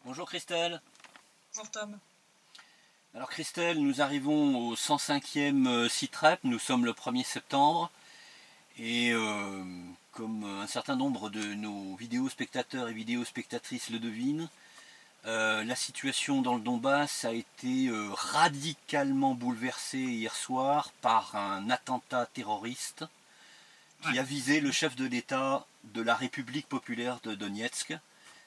Bonjour Christelle. Bonjour Tom. Alors Christelle, nous arrivons au 105e site rep, nous sommes le 1er septembre et comme un certain nombre de nos vidéos spectateurs et vidéos spectatrices le devinent, la situation dans le Donbass a été radicalement bouleversée hier soir par un attentat terroriste qui a visé le chef de l'État de la République populaire de Donetsk,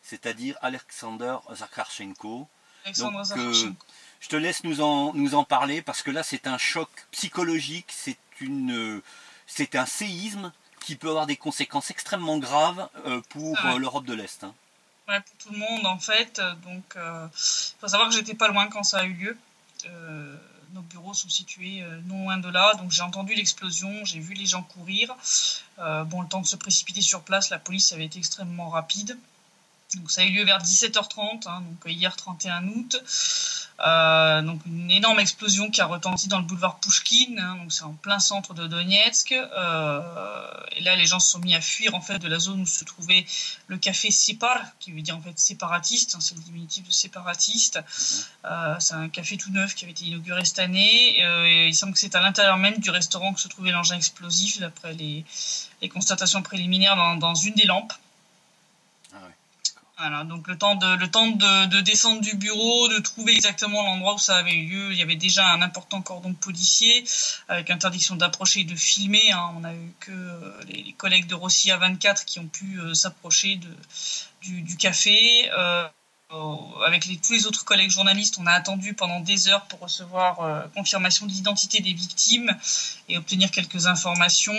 c'est-à-dire Alexander Zakharchenko. Je te laisse nous en parler parce que là c'est un choc psychologique, c'est un séisme qui peut avoir des conséquences extrêmement graves pour l'Europe de l'Est. Hein. Ouais, pour tout le monde en fait. Donc, faut savoir que j'étais pas loin quand ça a eu lieu. Nos bureaux sont situés non loin de là, donc j'ai entendu l'explosion, j'ai vu les gens courir. Bon, le temps de se précipiter sur place, la police avait été extrêmement rapide. Donc ça a eu lieu vers 17h30, hein, donc hier 31 août. Donc une énorme explosion qui a retenti dans le boulevard Pouchkine, hein, donc c'est en plein centre de Donetsk. Et là, les gens se sont mis à fuir en fait de la zone où se trouvait le café Separ, qui veut dire en fait séparatiste, hein, c'est le diminutif de séparatiste. C'est un café tout neuf qui avait été inauguré cette année. Et il semble que c'est à l'intérieur même du restaurant que se trouvait l'engin explosif, d'après les constatations préliminaires dans une des lampes. Voilà, donc le temps de descendre du bureau, de trouver exactement l'endroit où ça avait eu lieu. Il y avait déjà un important cordon policier avec interdiction d'approcher et de filmer. Hein. On a eu que les collègues de Rossiya 24 qui ont pu s'approcher du café. Avec tous les autres collègues journalistes, on a attendu pendant des heures pour recevoir confirmation de l'identité des victimes et obtenir quelques informations.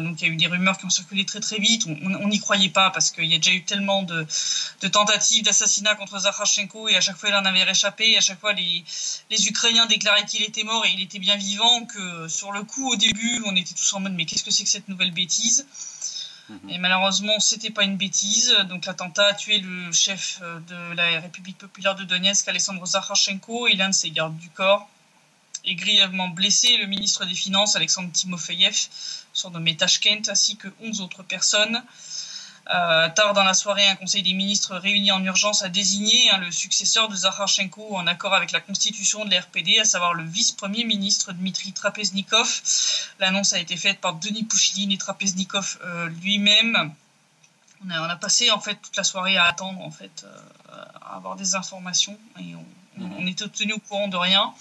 Donc il y a eu des rumeurs qui ont circulé très très vite. On n'y croyait pas parce qu'il y a déjà eu tellement de tentatives d'assassinat contre Zakharchenko et à chaque fois il en avait réchappé. Et à chaque fois les Ukrainiens déclaraient qu'il était mort et il était bien vivant, que sur le coup au début on était tous en mode mais qu'est-ce que c'est que cette nouvelle bêtise ? Et malheureusement, c'était pas une bêtise. Donc l'attentat a tué le chef de la République populaire de Donetsk, Alexandre Zakharchenko, et l'un de ses gardes du corps. Et grièvement blessé, le ministre des Finances, Alexandre Timofeyev, surnommé Tashkent, ainsi que 11 autres personnes. Tard dans la soirée, un conseil des ministres réuni en urgence a désigné le successeur de Zakharchenko en accord avec la constitution de l'RPD, à savoir le vice-premier ministre Dmitri Trapeznikov. L'annonce a été faite par Denis Pouchiline et Trapeznikov lui-même. On a passé en fait toute la soirée à attendre en fait, à avoir des informations et on était tenu au courant de rien.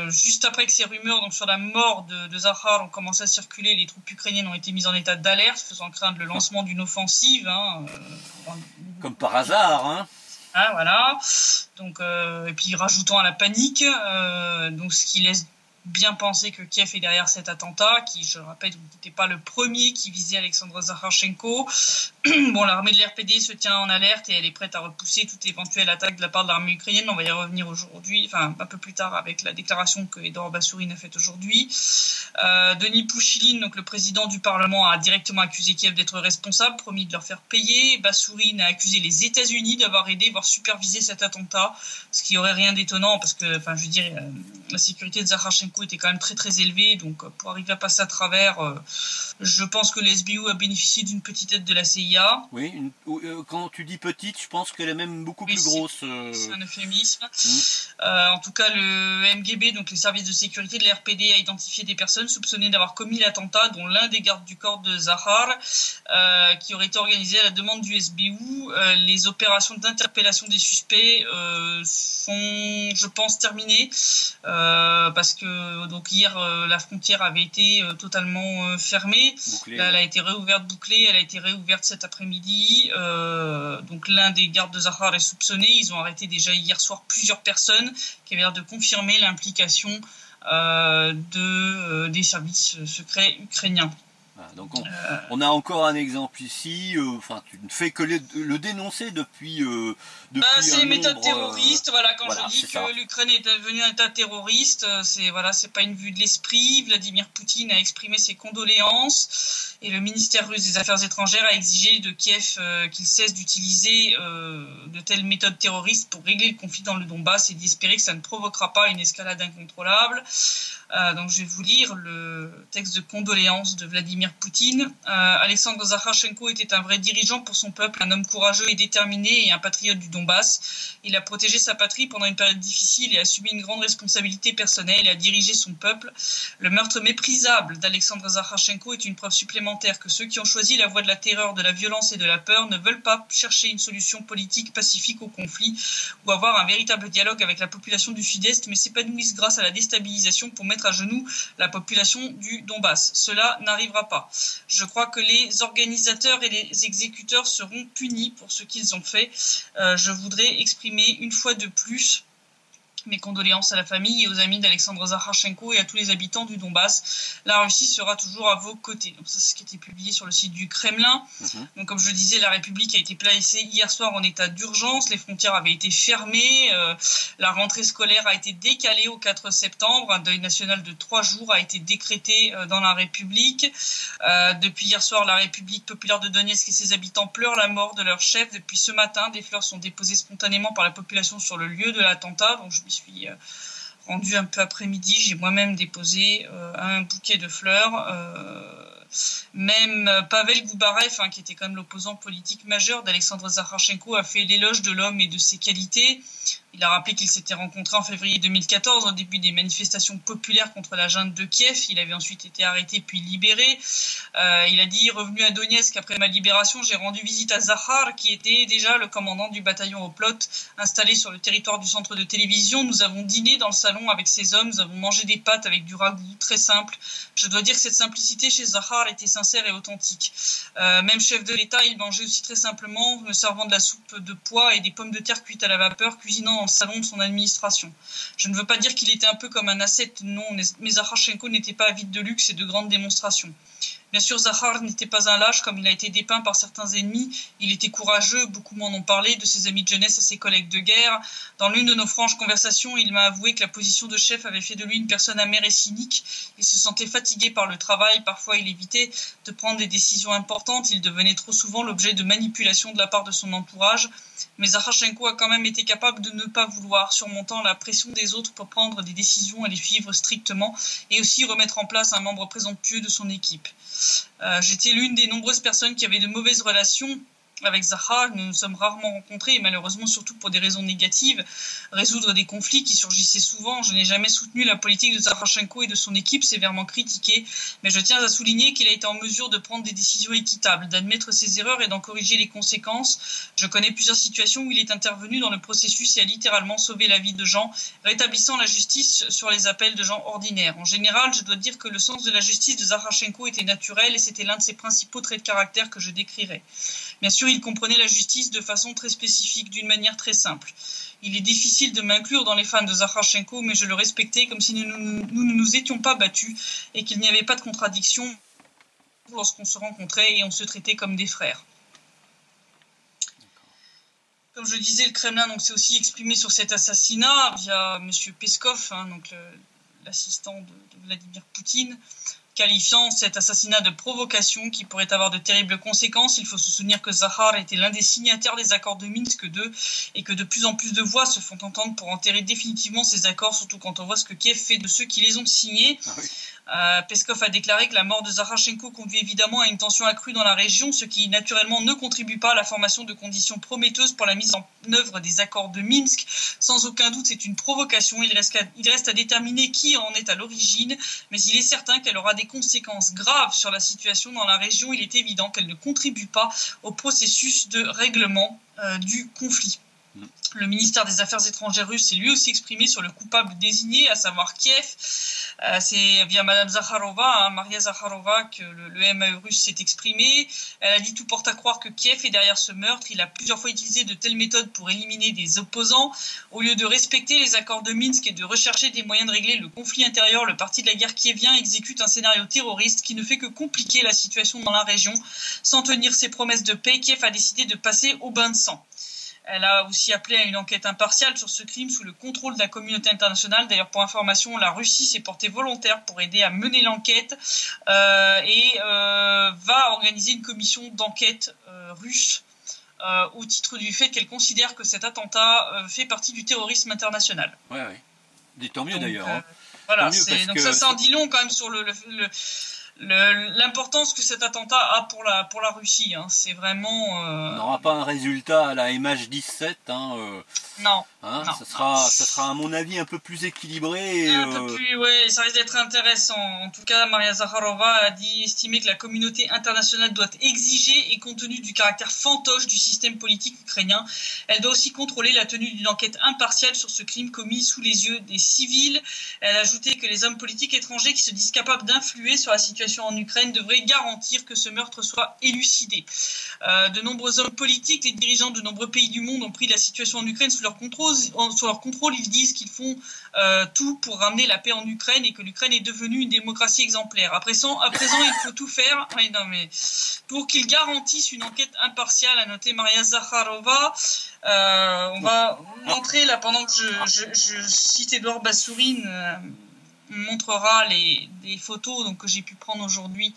Juste après que ces rumeurs sur la mort de Zakhar ont commencé à circuler, les troupes ukrainiennes ont été mises en état d'alerte, faisant craindre le lancement d'une offensive. Comme par hasard, hein. Ah, voilà. Donc, et puis rajoutant à la panique, ce qui laisse bien penser que Kiev est derrière cet attentat, qui, je le rappelle, n'était pas le premier qui visait Alexandre Zakharchenko. Bon, l'armée de l'RPD se tient en alerte et elle est prête à repousser toute éventuelle attaque de la part de l'armée ukrainienne. On va y revenir aujourd'hui, enfin un peu plus tard avec la déclaration que Edouard Bassourine a faite aujourd'hui. Denis Pouchiline, donc le président du Parlement, a directement accusé Kiev d'être responsable, promis de leur faire payer. Bassourine a accusé les États-Unis d'avoir aidé, voire supervisé cet attentat, ce qui aurait rien d'étonnant parce que, enfin, je veux dire, la sécurité de Zakharchenko était quand même très très élevée, donc pour arriver à passer à travers, je pense que le SBU a bénéficié d'une petite aide de la CIA. Oui, quand tu dis petite, je pense qu'elle est même beaucoup plus grosse. C'est un euphémisme. En tout cas, le MGB, donc les services de sécurité de l'RPD, a identifié des personnes soupçonnées d'avoir commis l'attentat, dont l'un des gardes du corps de Zakhar, qui aurait été organisé à la demande du SBU. Les opérations d'interpellation des suspects sont, je pense, terminées, parce que donc hier la frontière avait été totalement fermée. Bouclée, là, elle a été réouverte, bouclée. Elle a été réouverte cet après-midi. Donc l'un des gardes de Zakhar est soupçonné. Ils ont arrêté déjà hier soir plusieurs personnes qui avaient l'air de confirmer l'implication des services secrets ukrainiens. Voilà, donc on a encore un exemple ici. Enfin, tu ne fais que le dénoncer depuis. C'est les méthodes terroristes. Quand voilà, je dis que l'Ukraine est devenue un État terroriste, c'est pas une vue de l'esprit. Vladimir Poutine a exprimé ses condoléances et le ministère russe des Affaires étrangères a exigé de Kiev qu'il cesse d'utiliser de telles méthodes terroristes pour régler le conflit dans le Donbass et d'espérer que ça ne provoquera pas une escalade incontrôlable. Donc je vais vous lire le texte de condoléances de Vladimir Poutine. Alexandre Zakharchenko était un vrai dirigeant pour son peuple, un homme courageux et déterminé et un patriote du Donbass. Il a protégé sa patrie pendant une période difficile et a assumé une grande responsabilité personnelle et a dirigé son peuple. Le meurtre méprisable d'Alexandre Zakharchenko est une preuve supplémentaire que ceux qui ont choisi la voie de la terreur, de la violence et de la peur ne veulent pas chercher une solution politique pacifique au conflit ou avoir un véritable dialogue avec la population du Sud-Est, mais s'épanouissent grâce à la déstabilisation pour mettre à genoux la population du Donbass. Cela n'arrivera pas. Je crois que les organisateurs et les exécuteurs seront punis pour ce qu'ils ont fait. Je voudrais exprimer une fois de plus mes condoléances à la famille et aux amis d'Alexandre Zakharchenko et à tous les habitants du Donbass. La Russie sera toujours à vos côtés. Donc ça, c'est ce qui a été publié sur le site du Kremlin. Donc comme je le disais, la République a été placée hier soir en état d'urgence. Les frontières avaient été fermées. La rentrée scolaire a été décalée au 4 septembre. Un deuil national de 3 jours a été décrété dans la République. Depuis hier soir, la République populaire de Donetsk et ses habitants pleurent la mort de leur chef. Depuis ce matin, des fleurs sont déposées spontanément par la population sur le lieu de l'attentat. Donc je me suis rendu un peu après-midi, j'ai moi-même déposé un bouquet de fleurs. Même Pavel Goubarev, qui était quand même l'opposant politique majeur d'Alexandre Zakharchenko, a fait l'éloge de l'homme et de ses qualités. Il a rappelé qu'ils s'étaient rencontrés en février 2014 au début des manifestations populaires contre la junte de Kiev. Il avait ensuite été arrêté puis libéré. Il a dit « Revenu à Donetsk après ma libération, j'ai rendu visite à Zahar, qui était déjà le commandant du bataillon Oplot, installé sur le territoire du centre de télévision. Nous avons dîné dans le salon avec ces hommes, nous avons mangé des pâtes avec du ragoût, très simple. Je dois dire que cette simplicité chez Zahar était sincère et authentique. Même chef de l'État, il mangeait aussi très simplement, me servant de la soupe de pois et des pommes de terre cuites à la vapeur, cuisinant dans le salon de son administration. Je ne veux pas dire qu'il était un peu comme un ascète, non, mais Zakharchenko n'était pas avide de luxe et de grandes démonstrations. Bien sûr, Zahar n'était pas un lâche comme il a été dépeint par certains ennemis. Il était courageux, beaucoup m'en ont parlé, de ses amis de jeunesse à ses collègues de guerre. Dans l'une de nos franches conversations, il m'a avoué que la position de chef avait fait de lui une personne amère et cynique. Il se sentait fatigué par le travail, parfois il évitait de prendre des décisions importantes. Il devenait trop souvent l'objet de manipulation de la part de son entourage. Mais Zakharchenko a quand même été capable de ne pas vouloir, surmontant la pression des autres pour prendre des décisions et les suivre strictement, et aussi remettre en place un membre présomptueux de son équipe. J'étais l'une des nombreuses personnes qui avaient de mauvaises relations avec Zahar. Nous nous sommes rarement rencontrés et malheureusement surtout pour des raisons négatives, résoudre des conflits qui surgissaient souvent. Je n'ai jamais soutenu la politique de Zakharchenko et de son équipe, sévèrement critiquée, mais je tiens à souligner qu'il a été en mesure de prendre des décisions équitables, d'admettre ses erreurs et d'en corriger les conséquences. Je connais plusieurs situations où il est intervenu dans le processus et a littéralement sauvé la vie de gens, rétablissant la justice sur les appels de gens ordinaires. En général, je dois dire que le sens de la justice de Zakharchenko était naturel et c'était l'un de ses principaux traits de caractère que je décrirais. Bien sûr, il comprenait la justice de façon très spécifique, d'une manière très simple. Il est difficile de m'inclure dans les fans de Zakharchenko, mais je le respectais comme si nous ne nous étions pas battus et qu'il n'y avait pas de contradiction lorsqu'on se rencontrait et on se traitait comme des frères. Comme je le disais, le Kremlin s'est aussi exprimé sur cet assassinat via M. Peskov, l'assistant de Vladimir Poutine, qualifiant cet assassinat de provocation qui pourrait avoir de terribles conséquences. Il faut se souvenir que Zahar était l'un des signataires des accords de Minsk II et que de plus en plus de voix se font entendre pour enterrer définitivement ces accords, surtout quand on voit ce que Kiev fait de ceux qui les ont signés. Ah oui. Peskov a déclaré que la mort de Zakharchenko conduit évidemment à une tension accrue dans la région, ce qui naturellement ne contribue pas à la formation de conditions prometteuses pour la mise en œuvre des accords de Minsk. Sans aucun doute, c'est une provocation. Il reste à déterminer qui en est à l'origine, mais il est certain qu'elle aura des conséquences graves sur la situation dans la région. Il est évident qu'elle ne contribue pas au processus de règlement du conflit. Le ministère des Affaires étrangères russe s'est lui aussi exprimé sur le coupable désigné, à savoir Kiev. C'est via Madame Zakharova, Maria Zakharova, que le MAE russe s'est exprimé. Elle a dit tout porte à croire que Kiev est derrière ce meurtre. Il a plusieurs fois utilisé de telles méthodes pour éliminer des opposants. Au lieu de respecter les accords de Minsk et de rechercher des moyens de régler le conflit intérieur, le parti de la guerre kievien exécute un scénario terroriste qui ne fait que compliquer la situation dans la région. Sans tenir ses promesses de paix, Kiev a décidé de passer au bain de sang. Elle a aussi appelé à une enquête impartiale sur ce crime sous le contrôle de la communauté internationale. D'ailleurs, pour information, la Russie s'est portée volontaire pour aider à mener l'enquête et va organiser une commission d'enquête russe au titre du fait qu'elle considère que cet attentat fait partie du terrorisme international. Oui. Tant mieux d'ailleurs. Voilà, donc ça en dit long quand même sur l'importance que cet attentat a pour la Russie. Hein. C'est vraiment... On n'aura pas un résultat à la MH17. Non. Ça sera à mon avis un peu plus équilibré. Un peu plus, ouais, ça risque d'être intéressant. En tout cas, Maria Zakharova a estimé que la communauté internationale doit exiger, et compte tenu du caractère fantoche du système politique ukrainien, elle doit aussi contrôler la tenue d'une enquête impartiale sur ce crime commis sous les yeux des civils. Elle a ajouté que les hommes politiques étrangers qui se disent capables d'influer sur la situation en Ukraine devraient garantir que ce meurtre soit élucidé. De nombreux hommes politiques, les dirigeants de nombreux pays du monde ont pris la situation en Ukraine sous leur contrôle. Ils disent qu'ils font tout pour ramener la paix en Ukraine et que l'Ukraine est devenue une démocratie exemplaire. À présent, il faut tout faire pour qu'ils garantissent une enquête impartiale, a noté Maria Zakharova. On va montrer, là, pendant que je cite Edouard Bassourine, on montrera des photos donc, que j'ai pu prendre aujourd'hui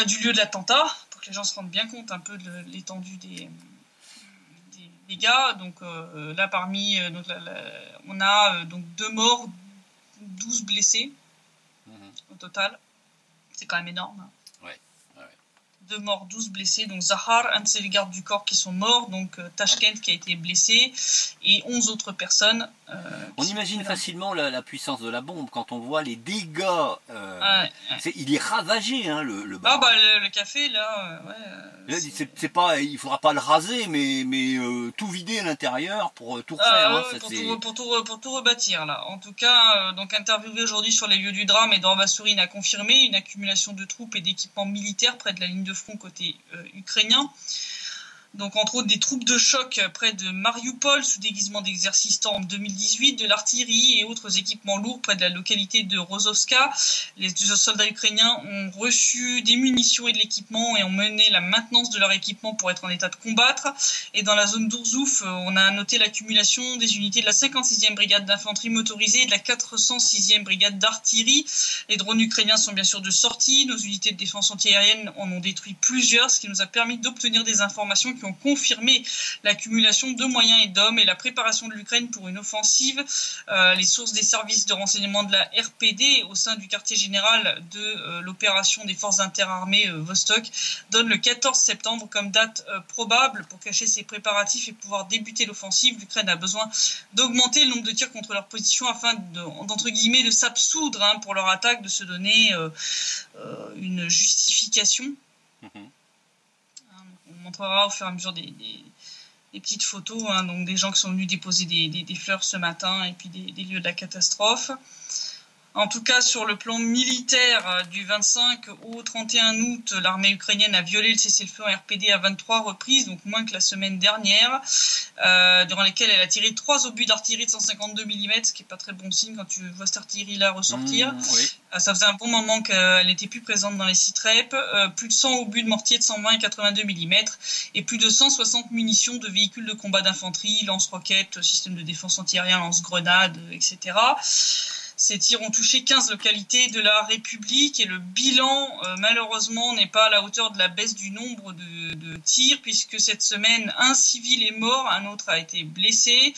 du lieu de l'attentat, pour que les gens se rendent bien compte un peu de l'étendue des dégâts. Donc là, parmi on a donc 2 morts, 12 blessés au total. C'est quand même énorme. Hein. 2 morts, 12 blessés. Donc Zahar, un de ses gardes du corps qui sont morts. Donc Tashkent qui a été blessé. Et 11 autres personnes. On imagine facilement la puissance de la bombe quand on voit les dégâts. Il est ravagé, hein, le bar. Le café, là. C'est pas, il faudra pas le raser, mais tout vider à l'intérieur pour tout refaire. Pour tout rebâtir, là. En tout cas, donc interviewé aujourd'hui sur les lieux du drame, Edouard Bassourine a confirmé une accumulation de troupes et d'équipements militaires près de la ligne de front côté ukrainien. Donc entre autres des troupes de choc près de Mariupol sous déguisement d'exercice en 2018, de l'artillerie et autres équipements lourds près de la localité de Rozovska. Les soldats ukrainiens ont reçu des munitions et de l'équipement et ont mené la maintenance de leur équipement pour être en état de combattre. Et dans la zone d'Ourzouf, on a noté l'accumulation des unités de la 56e brigade d'infanterie motorisée et de la 406e brigade d'artillerie. Les drones ukrainiens sont bien sûr de sortie. Nos unités de défense antiaérienne en ont détruit plusieurs, ce qui nous a permis d'obtenir des informations qui ont confirmé l'accumulation de moyens et d'hommes et la préparation de l'Ukraine pour une offensive. Les sources des services de renseignement de la RPD au sein du quartier général de l'opération des forces interarmées Vostok donnent le 14 septembre comme date probable pour cacher ses préparatifs et pouvoir débuter l'offensive. L'Ukraine a besoin d'augmenter le nombre de tirs contre leur position afin d'entre guillemets de s'absoudre pour leur attaque, de se donner une justification. On montrera au fur et à mesure des petites photos, donc des gens qui sont venus déposer des fleurs ce matin et puis des lieux de la catastrophe. En tout cas, sur le plan militaire, du 25 au 31 août, l'armée ukrainienne a violé le cessez-le-feu en RPD à 23 reprises, donc moins que la semaine dernière, durant lesquelles elle a tiré 3 obus d'artillerie de 152 mm, ce qui n'est pas très bon signe quand tu vois cette artillerie-là ressortir. Oui. Ça faisait un bon moment qu'elle n'était plus présente dans les sites REP. Plus de 100 obus de mortier de 120 et 82 mm, et plus de 160 munitions de véhicules de combat d'infanterie, lance-roquettes, système de défense antiaérien, lance-grenades, etc. Ces tirs ont touché 15 localités de la République et le bilan, malheureusement, n'est pas à la hauteur de la baisse du nombre de tirs, puisque cette semaine, un civil est mort, un autre a été blessé,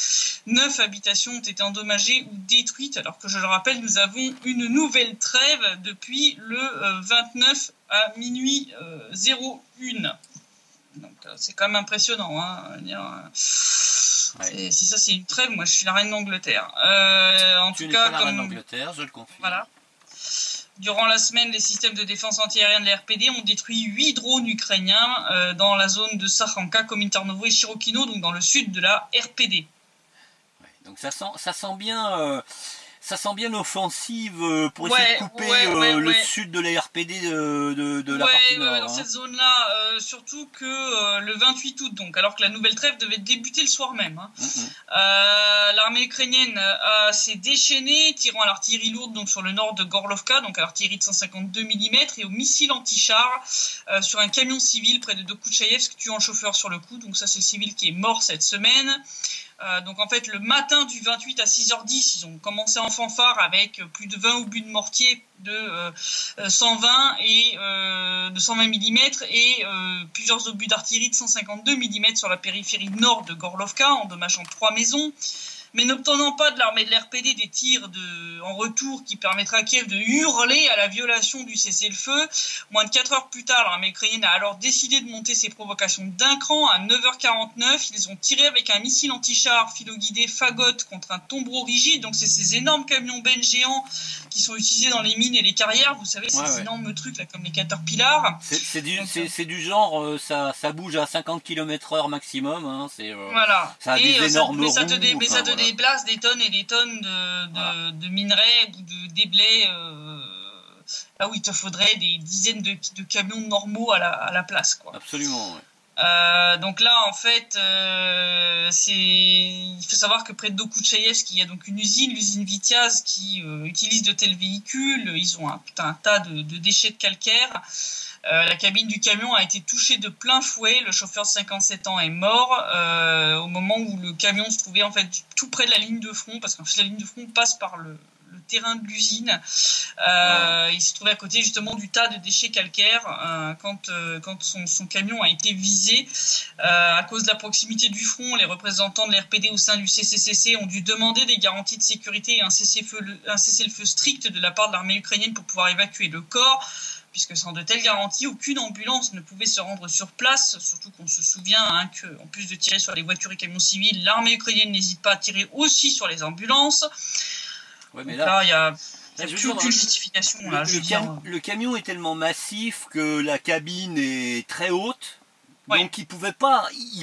9 habitations ont été endommagées ou détruites, alors que, je le rappelle, nous avons une nouvelle trêve depuis le 29 à minuit 01. Donc c'est quand même impressionnant. Ouais. Si ça c'est une trêve, moi je suis la reine d'Angleterre. Tu n'es pas la reine d'Angleterre, je le confirme. Voilà. Durant la semaine, les systèmes de défense antiaérienne de la RPD ont détruit 8 drones ukrainiens dans la zone de Sakhanka, Kominternovo et Shirokino, donc dans le sud de la RPD. Ouais, donc ça sent bien. Ça sent bien l'offensive pour essayer de couper le sud de la RPD de la partie nord. Dans cette zone-là, surtout que le 28 août, donc, alors que la nouvelle trêve devait débuter le soir même. L'armée ukrainienne s'est déchaînée, tirant à l'artillerie lourde donc, sur le nord de Gorlovka, donc à l'artillerie de 152 mm, et aux missiles anti-chars sur un camion civil près de Dokuchaïevsk, tuant le chauffeur sur le coup. Donc ça, c'est le civil qui est mort cette semaine. Donc en fait le matin du 28 à 6h10 ils ont commencé en fanfare avec plus de 20 obus de mortier de 120 et de 120 mm et plusieurs obus d'artillerie de 152 mm sur la périphérie nord de Gorlovka, endommageant 3 maisons. Mais n'obtenant pas de l'armée de l'RPD des tirs en retour qui permettra à Kiev de hurler à la violation du cessez-le-feu, moins de 4 heures plus tard, l'armée ukrainienne a alors décidé de monter ses provocations d'un cran. À 9h49, ils ont tiré avec un missile anti-char filoguidé Fagot contre un tombereau rigide. Donc c'est ces énormes camions bennes géants qui sont utilisés dans les mines et les carrières. Vous savez, ces énormes trucs là, comme les Caterpillar. C'est du genre, ça bouge à 50 km/h maximum. Hein, voilà. Ça a des énormes roues. Mais ça te déplace des tonnes et des tonnes de minerais ou de déblais là où il te faudrait des dizaines de camions normaux à la place, quoi. Absolument, donc là, en fait, il faut savoir que près de Dokuchaïevsk, il y a donc une usine, l'usine Vitiaz, qui utilise de tels véhicules. Ils ont un tas de déchets de calcaire. La cabine du camion a été touchée de plein fouet. Le chauffeur de 57 ans est mort au moment où le camion se trouvait en fait tout près de la ligne de front, parce qu'en fait la ligne de front passe par le terrain de l'usine. Il se trouvait à côté justement du tas de déchets calcaires quand son camion a été visé. À cause de la proximité du front, les représentants de l'RPD au sein du CCCC ont dû demander des garanties de sécurité et un cessez-le-feu strict de la part de l'armée ukrainienne pour pouvoir évacuer le corps, puisque sans de telles garanties, aucune ambulance ne pouvait se rendre sur place, surtout qu'on se souvient qu'en plus de tirer sur les voitures et camions civils, l'armée ukrainienne n'hésite pas à tirer aussi sur les ambulances. Ouais, mais là, il n'y a plus aucune justification. Le camion est tellement massif que la cabine est très haute, donc il ne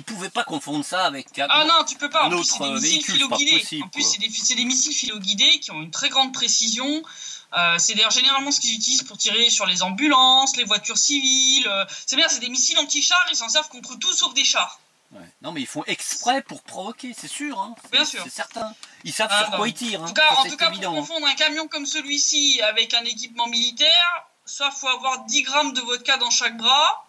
pouvait pas confondre ça avec non, tu peux pas. Un autre véhicule, pas possible. En plus, c'est des missiles filoguidés qui ont une très grande précision. C'est d'ailleurs généralement ce qu'ils utilisent pour tirer sur les ambulances, les voitures civiles. C'est bien, c'est des missiles anti-chars, ils s'en servent contre tout sauf des chars. Ouais. Non, mais ils font exprès pour provoquer, c'est sûr. Hein. Bien sûr. C'est certain. Ils savent sur quoi ils tirent. En tout cas, pour confondre un camion comme celui-ci avec un équipement militaire, soit il faut avoir 10 grammes de vodka dans chaque bras,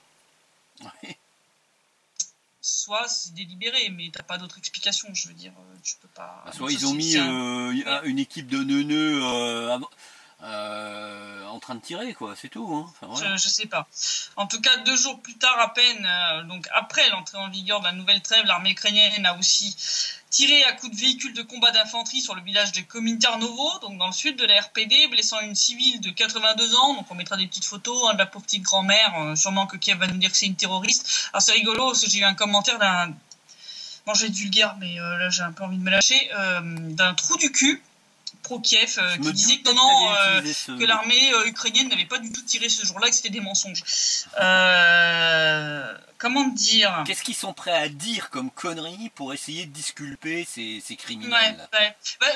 soit c'est délibéré, mais t'as pas d'autre explication, je veux dire, tu peux pas... Soit ils ont mis une équipe de neuneux en train de tirer, quoi, c'est tout. Hein. Enfin, voilà. Je sais pas. En tout cas, 2 jours plus tard à peine, donc après l'entrée en vigueur de la nouvelle trêve, l'armée ukrainienne a aussi tiré à coups de véhicules de combat d'infanterie sur le village de Komintarnovo, donc dans le sud de la RPD, blessant une civile de 82 ans. Donc on mettra des petites photos de la pauvre petite grand-mère, sûrement que Kiev va nous dire que c'est une terroriste. Alors c'est rigolo, parce que j'ai eu un commentaire d'un... Bon, je vais être vulgaire, mais là j'ai un peu envie de me lâcher, d'un trou du cul pro-Kiev qui disait que l'armée ukrainienne n'avait pas du tout tiré ce jour-là, que c'était des mensonges. Comment dire ? Qu'est-ce qu'ils sont prêts à dire comme conneries pour essayer de disculper ces criminels ?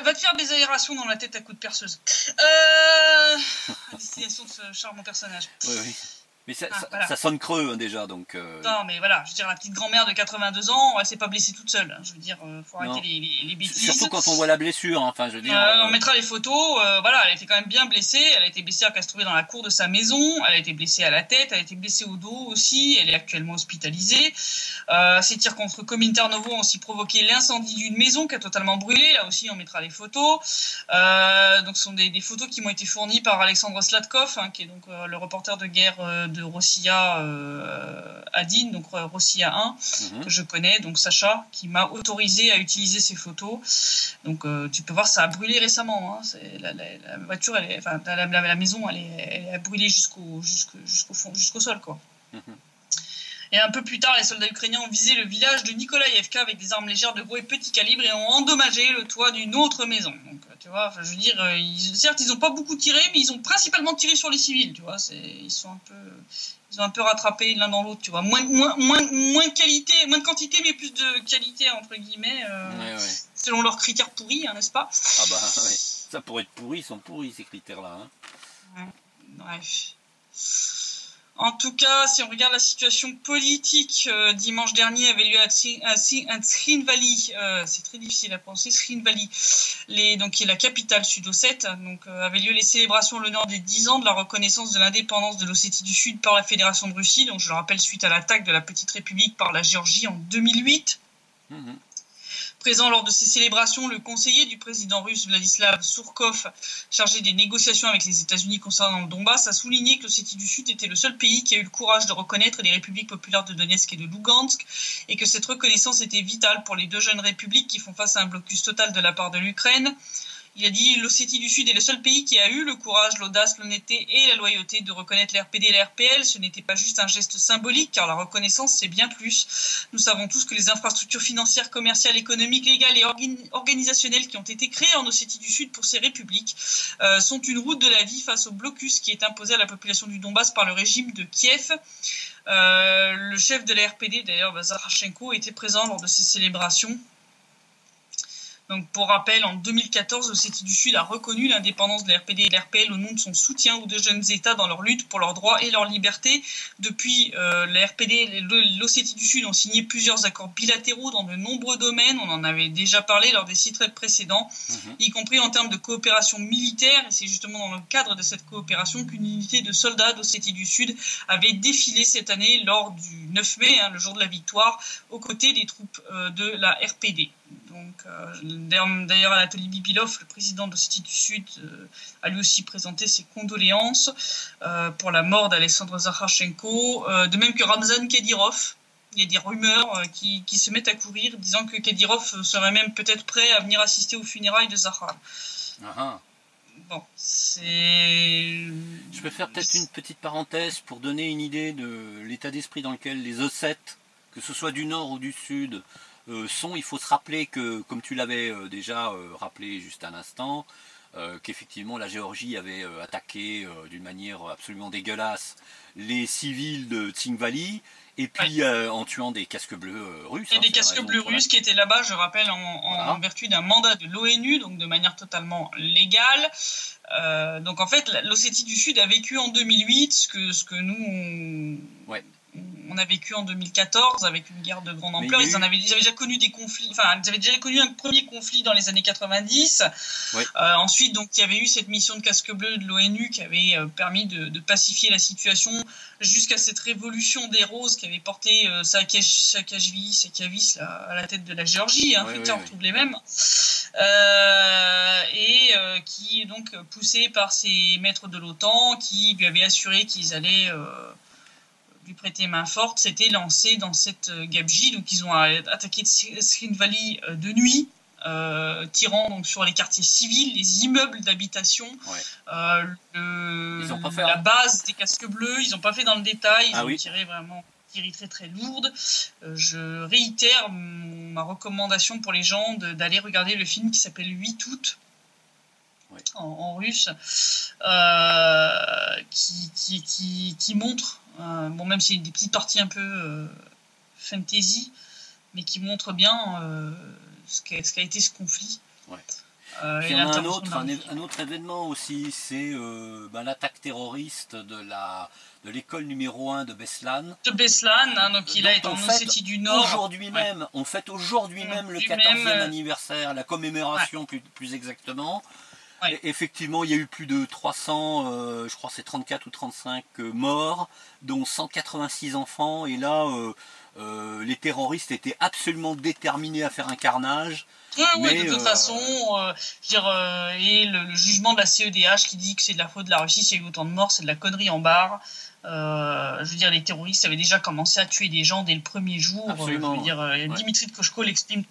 Va te faire des aérations dans la tête à coups de perceuse. À destination de ce charmant personnage. Oui. Mais ça sonne creux hein, déjà, donc... Non, mais voilà, je veux dire, la petite grand-mère de 82 ans, elle s'est pas blessée toute seule. Hein, je veux dire, faut arrêter les bêtises. Surtout quand on voit la blessure, hein, enfin, je veux dire... On mettra les photos, voilà, elle était quand même bien blessée. Elle a été blessée alors qu'elle se trouvait dans la cour de sa maison. Elle a été blessée à la tête, elle a été blessée au dos aussi. Elle est actuellement hospitalisée. Ces tirs contre Komintarnovo ont aussi provoqué l'incendie d'une maison qui a totalement brûlé. Là aussi, on mettra les photos. Donc, ce sont des photos qui m'ont été fournies par Alexandre Sladkov, hein, qui est donc le reporter de guerre de Rossiya Adin, donc Rossiya 1, que je connais, donc Sacha, qui m'a autorisé à utiliser ces photos. Donc tu peux voir, ça a brûlé récemment. Hein. La voiture, la maison, elle a brûlé jusqu'au sol, quoi. Et un peu plus tard, les soldats ukrainiens ont visé le village de Nikolaïevka avec des armes légères de gros et petits calibres et ont endommagé le toit d'une autre maison. Donc, tu vois, je veux dire, certes, ils n'ont pas beaucoup tiré, mais ils ont principalement tiré sur les civils, tu vois. Ils ont un peu rattrapé l'un dans l'autre, tu vois. Moins de qualité, moins de quantité, mais plus de qualité, entre guillemets, selon leurs critères pourris, hein, n'est-ce pas ? Ah bah, ouais. Ça pourrait être pourri, ils sont pourris ces critères-là. Hein. Ouais. Bref. En tout cas, si on regarde la situation politique, dimanche dernier avait lieu à Srinivali, c'est très difficile à prononcer, Srinivali, donc qui est la capitale sud-ossète, donc avaient lieu les célébrations en l'honneur des 10 ans de la reconnaissance de l'indépendance de l'Ossétie du Sud par la Fédération de Russie, donc je le rappelle suite à l'attaque de la petite république par la Géorgie en 2008. Présent lors de ces célébrations, le conseiller du président russe Vladislav Surkov, chargé des négociations avec les États-Unis concernant le Donbass, a souligné que l'Ossétie du Sud était le seul pays qui a eu le courage de reconnaître les républiques populaires de Donetsk et de Lugansk, et que cette reconnaissance était vitale pour les deux jeunes républiques qui font face à un blocus total de la part de l'Ukraine. Il a dit « L'Ossétie du Sud est le seul pays qui a eu le courage, l'audace, l'honnêteté et la loyauté de reconnaître l'RPD et la RPL. Ce n'était pas juste un geste symbolique, car la reconnaissance, c'est bien plus. Nous savons tous que les infrastructures financières, commerciales, économiques, légales et organisationnelles qui ont été créées en Ossétie du Sud pour ces républiques sont une route de la vie face au blocus qui est imposé à la population du Donbass par le régime de Kiev. » Le chef de la RPD, d'ailleurs, Zakharchenko, était présent lors de ces célébrations. Donc, pour rappel, en 2014, l'Ossétie du Sud a reconnu l'indépendance de la RPD et de l'RPL au nom de son soutien aux deux jeunes États dans leur lutte pour leurs droits et leurs libertés. Depuis, la RPD et l'Ossétie du Sud ont signé plusieurs accords bilatéraux dans de nombreux domaines. On en avait déjà parlé lors des sites précédents, y compris en termes de coopération militaire. Et c'est justement dans le cadre de cette coopération qu'une unité de soldats d'Ossétie du Sud avait défilé cette année lors du 9 mai, le jour de la victoire, aux côtés des troupes de la RPD. Donc, d'ailleurs, Anatoly Bibilov, le président de l'Ossétie du Sud, a lui aussi présenté ses condoléances pour la mort d'Alexandre Zakharchenko, de même que Ramzan Kadyrov. Il y a des rumeurs qui se mettent à courir, disant que Kadyrov serait même peut-être prêt à venir assister aux funérailles de Zakhar. Bon, c'est... Je peux faire peut-être une petite parenthèse pour donner une idée de l'état d'esprit dans lequel les Ossètes, que ce soit du nord ou du sud, il faut se rappeler que, comme tu l'avais déjà rappelé juste à l'instant, qu'effectivement la Géorgie avait attaqué d'une manière absolument dégueulasse les civils de Tsingvali, et puis en tuant des casques bleus russes. Et des casques bleus russes qui étaient là-bas, je rappelle, en vertu d'un mandat de l'ONU, donc de manière totalement légale. Donc en fait, l'Ossétie du Sud a vécu en 2008 ce que nous... On a vécu en 2014 avec une guerre de grande ampleur. Ils avaient déjà connu des conflits. Enfin, ils avaient déjà connu un premier conflit dans les années 90. Ensuite, donc, il y avait eu cette mission de casque bleu de l'ONU qui avait permis de pacifier la situation jusqu'à cette révolution des roses qui avait porté Saakashvili à la tête de la Géorgie. On retrouve les mêmes. Qui est donc poussé par ses maîtres de l'OTAN qui lui avaient assuré qu'ils allaient lui prêter main forte, s'était lancé dans cette gabegie. Donc ils ont attaqué Srinivali de nuit, tirant donc sur les quartiers civils, les immeubles d'habitation, la base des casques bleus. Ils n'ont pas fait dans le détail, ils ont tiré vraiment tiré très très lourde. Je réitère ma recommandation pour les gens d'aller regarder le film qui s'appelle 8 août. En russe, qui montre, même si c'est des petites parties un peu fantasy, mais qui montre bien ce qu'a été ce conflit. Il y en a un autre événement aussi, c'est l'attaque terroriste de l'école numéro 1 de Beslan. Donc il est en Ossétie du Nord. On fête aujourd'hui même le 14e anniversaire, la commémoration plus exactement. Effectivement, il y a eu plus de 300, je crois c'est 34 ou 35 morts, dont 186 enfants. Et là, les terroristes étaient absolument déterminés à faire un carnage. De toute façon, et le jugement de la CEDH qui dit que c'est de la faute de la Russie, s'il y a eu autant de morts, c'est de la connerie en barre. Je veux dire, les terroristes avaient déjà commencé à tuer des gens dès le premier jour. Dimitri Koshko l'exprime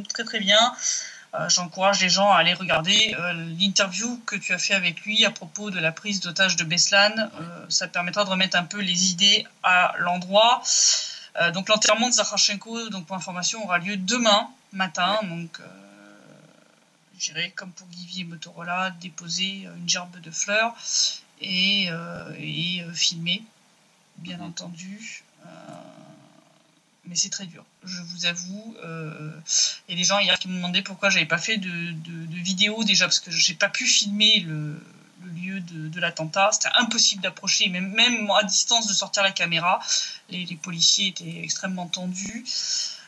très très bien. J'encourage les gens à aller regarder l'interview que tu as fait avec lui à propos de la prise d'otage de Beslan. Ça permettra de remettre un peu les idées à l'endroit. Donc l'enterrement de Zakharchenko, donc pour information, aura lieu demain matin. Donc j'irai, comme pour Guy et Motorola, déposer une gerbe de fleurs et filmer, bien entendu. mais c'est très dur. Je vous avoue, il y a des gens hier qui me demandaient pourquoi j'avais pas fait de vidéo déjà, parce que j'ai pas pu filmer le lieu de l'attentat. C'était impossible d'approcher, même à distance de sortir la caméra. Les policiers étaient extrêmement tendus.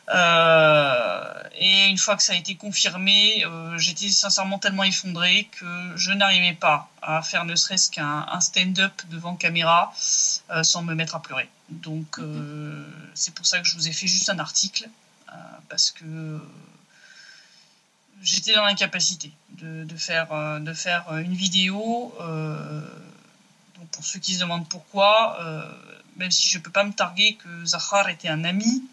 Et une fois que ça a été confirmé, j'étais sincèrement tellement effondrée que je n'arrivais pas à faire ne serait-ce qu'un stand-up devant caméra sans me mettre à pleurer. Donc c'est pour ça que je vous ai fait juste un article, parce que j'étais dans l'incapacité de faire une vidéo. Donc pour ceux qui se demandent pourquoi, même si je ne peux pas me targuer que Zahar était un ami,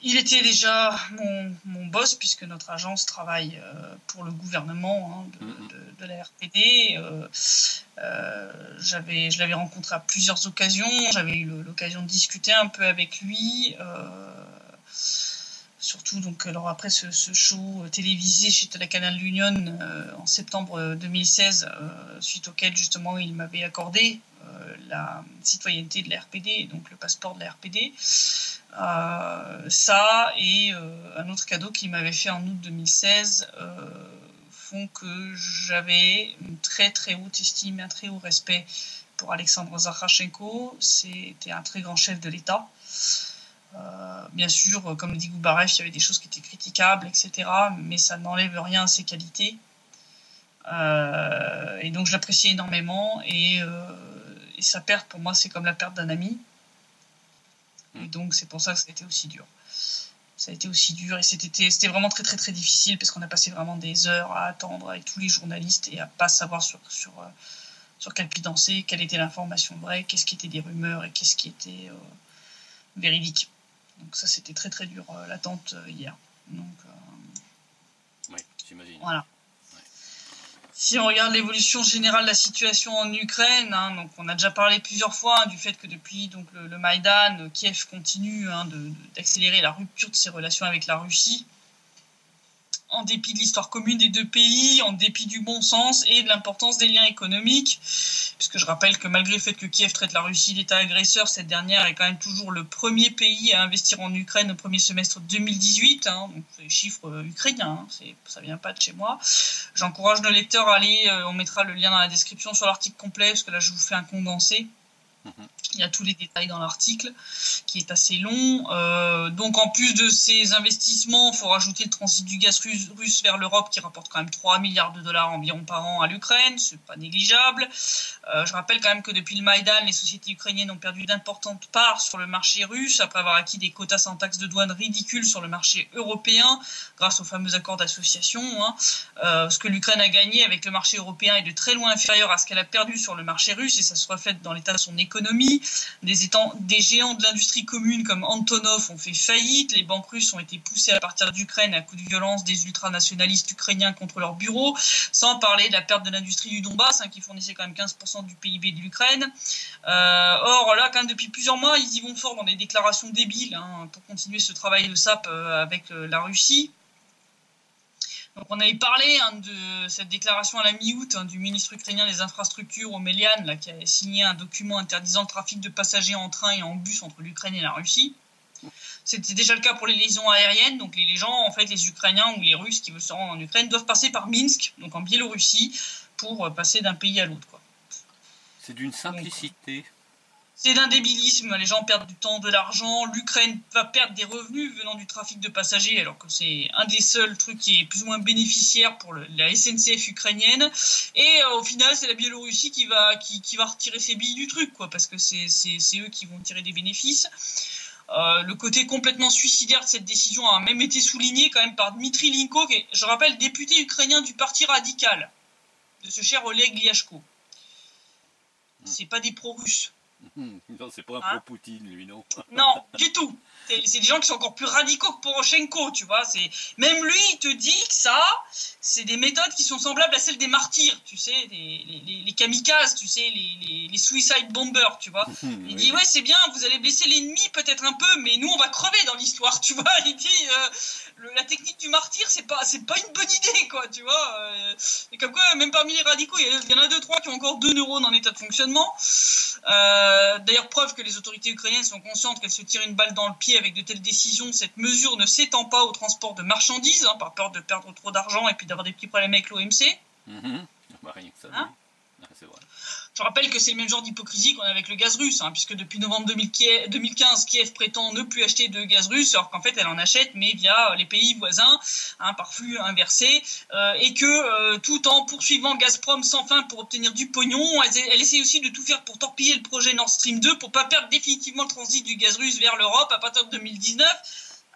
il était déjà mon boss, puisque notre agence travaille pour le gouvernement de la RPD. Je l'avais rencontré à plusieurs occasions, j'avais eu l'occasion de discuter un peu avec lui, surtout donc alors après ce show télévisé chez Telecanal L'Union en septembre 2016, suite auquel justement il m'avait accordé la citoyenneté de la RPD, donc le passeport de la RPD. Ça et un autre cadeau qu'il m'avait fait en août 2016 font que j'avais une très très haute estime et un très haut respect pour Alexandre Zakharchenko. C'était un très grand chef de l'État. Bien sûr, comme le dit Goubarev, il y avait des choses qui étaient critiquables, etc. Mais ça n'enlève rien à ses qualités. Et donc je l'appréciais énormément. Et sa perte, pour moi, c'est comme la perte d'un ami. Et donc c'est pour ça que ça a été aussi dur. Ça a été aussi dur et c'était vraiment très très très difficile, parce qu'on a passé vraiment des heures à attendre avec tous les journalistes et à pas savoir sur quel pied danser, quelle était l'information vraie, qu'est-ce qui était des rumeurs et qu'est-ce qui était véridique. Donc ça c'était très très dur l'attente hier. Donc oui, j'imagine. Voilà. Si on regarde l'évolution générale de la situation en Ukraine, donc on a déjà parlé plusieurs fois du fait que depuis donc le Maïdan, Kiev continue d'accélérer la rupture de ses relations avec la Russie, en dépit de l'histoire commune des deux pays, en dépit du bon sens et de l'importance des liens économiques. Puisque je rappelle que malgré le fait que Kiev traite la Russie d'État agresseur, cette dernière est quand même toujours le premier pays à investir en Ukraine au premier semestre 2018. Donc c'est les chiffres ukrainiens, ça vient pas de chez moi. J'encourage nos lecteurs à aller, on mettra le lien dans la description sur l'article complet, parce que là je vous fais un condensé. Il y a tous les détails dans l'article, qui est assez long. Donc en plus de ces investissements, il faut rajouter le transit du gaz russe vers l'Europe, qui rapporte quand même 3 milliards de dollars environ par an à l'Ukraine. C'est pas négligeable. Je rappelle quand même que depuis le Maïdan, les sociétés ukrainiennes ont perdu d'importantes parts sur le marché russe, après avoir acquis des quotas sans taxe de douane ridicules sur le marché européen, grâce au fameux accord d'association. Ce que l'Ukraine a gagné avec le marché européen est de très loin inférieur à ce qu'elle a perdu sur le marché russe, et ça se reflète dans l'état de son économie. Des géants de l'industrie commune comme Antonov ont fait faillite, les banques russes ont été poussées à partir d'Ukraine à coups de violence des ultranationalistes ukrainiens contre leurs bureaux, sans parler de la perte de l'industrie du Donbass, qui fournissait quand même 15% du PIB de l'Ukraine. Or là, quand même, depuis plusieurs mois, ils y vont fort dans des déclarations débiles pour continuer ce travail de sape avec la Russie. Donc on avait parlé de cette déclaration à la mi-août du ministre ukrainien des infrastructures, Omelian, qui a signé un document interdisant le trafic de passagers en train et en bus entre l'Ukraine et la Russie. C'était déjà le cas pour les liaisons aériennes, donc les gens, en fait, les Ukrainiens ou les Russes qui veulent se rendre en Ukraine doivent passer par Minsk, donc en Biélorussie, pour passer d'un pays à l'autre, quoi. C'est d'une simplicité. C'est d'un débilisme, les gens perdent du temps, de l'argent, l'Ukraine va perdre des revenus venant du trafic de passagers, alors que c'est un des seuls trucs qui est plus ou moins bénéficiaire pour la SNCF ukrainienne, et au final c'est la Biélorussie qui va retirer ses billes du truc, quoi, parce que c'est eux qui vont tirer des bénéfices. Le côté complètement suicidaire de cette décision a même été souligné quand même par Dmitry Linko, qui est, je rappelle, député ukrainien du parti radical, de ce cher Oleg Lyashko. C'est pas des pro-russes. Non, c'est pas un pro-Poutine, lui, non. Non, du tout. C'est des gens qui sont encore plus radicaux que Poroshenko, tu vois. Même lui, il te dit que ça, c'est des méthodes qui sont semblables à celles des martyrs, tu sais, les kamikazes, tu sais, les suicide bombers, tu vois. Il dit, ouais, c'est bien, vous allez blesser l'ennemi peut-être un peu, mais nous, on va crever dans l'histoire, tu vois. Il dit, la technique du martyr, c'est pas une bonne idée, quoi, tu vois. Et comme quoi, même parmi les radicaux, il y en a 2-3 qui ont encore 2 neurones en état de fonctionnement. D'ailleurs, preuve que les autorités ukrainiennes sont conscientes qu'elles se tirent une balle dans le pied avec de telles décisions. Cette mesure ne s'étend pas au transport de marchandises, par peur de perdre trop d'argent et puis d'avoir des petits problèmes avec l'OMC. Bah, rien que ça, Hein oui. C'est vrai. Je rappelle que c'est le même genre d'hypocrisie qu'on a avec le gaz russe, puisque depuis novembre 2015, Kiev prétend ne plus acheter de gaz russe, alors qu'en fait elle en achète, mais via les pays voisins, par flux inversé, et que tout en poursuivant Gazprom sans fin pour obtenir du pognon, elle essaie aussi de tout faire pour torpiller le projet Nord Stream 2 pour pas perdre définitivement le transit du gaz russe vers l'Europe à partir de 2019.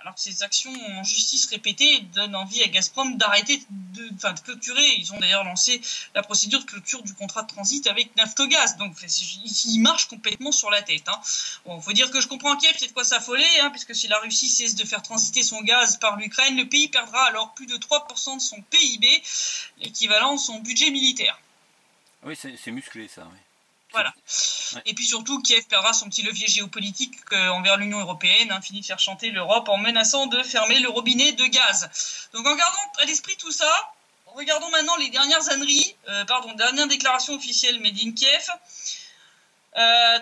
Alors que ces actions en justice répétées donnent envie à Gazprom d'arrêter, de clôturer. Ils ont d'ailleurs lancé la procédure de clôture du contrat de transit avec Naftogaz. Donc, ils marchent complètement sur la tête. Bon, faut dire que je comprends Kiev, c'est de quoi s'affoler, puisque si la Russie cesse de faire transiter son gaz par l'Ukraine, le pays perdra alors plus de 3% de son PIB, l'équivalent de son budget militaire. Oui, c'est musclé ça, oui. Voilà. Ouais. Et puis surtout, Kiev perdra son petit levier géopolitique envers l'Union européenne, finit de faire chanter l'Europe en menaçant de fermer le robinet de gaz. Donc en gardant à l'esprit tout ça, regardons maintenant les dernières dernières déclarations officielles made in Kiev.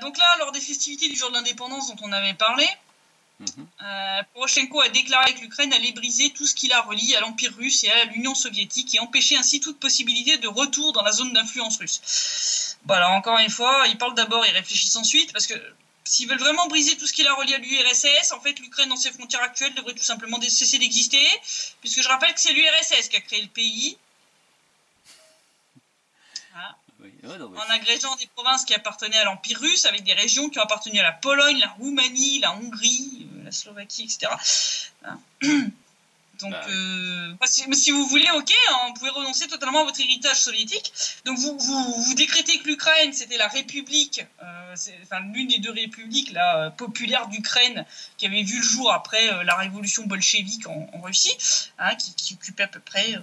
Donc là, lors des festivités du jour de l'indépendance dont on avait parlé, Poroshenko a déclaré que l'Ukraine allait briser tout ce qui la relie à l'Empire russe et à l'Union soviétique et empêcher ainsi toute possibilité de retour dans la zone d'influence russe. Bon, alors encore une fois, ils parlent d'abord et réfléchissent ensuite, parce que s'ils veulent vraiment briser tout ce qui la relie à l'URSS, en fait l'Ukraine dans ses frontières actuelles devrait tout simplement cesser d'exister, puisque je rappelle que c'est l'URSS qui a créé le pays. Oui. Ouais, non, en agrégeant des provinces qui appartenaient à l'Empire russe, avec des régions qui ont appartenu à la Pologne, la Roumanie, la Hongrie, la Slovaquie, etc. Donc, si vous voulez, ok, vous pouvez renoncer totalement à votre héritage soviétique. Donc, vous décrétez que l'Ukraine, c'était la république, l'une des deux républiques populaires d'Ukraine qui avait vu le jour après la révolution bolchevique en Russie, qui occupait à peu près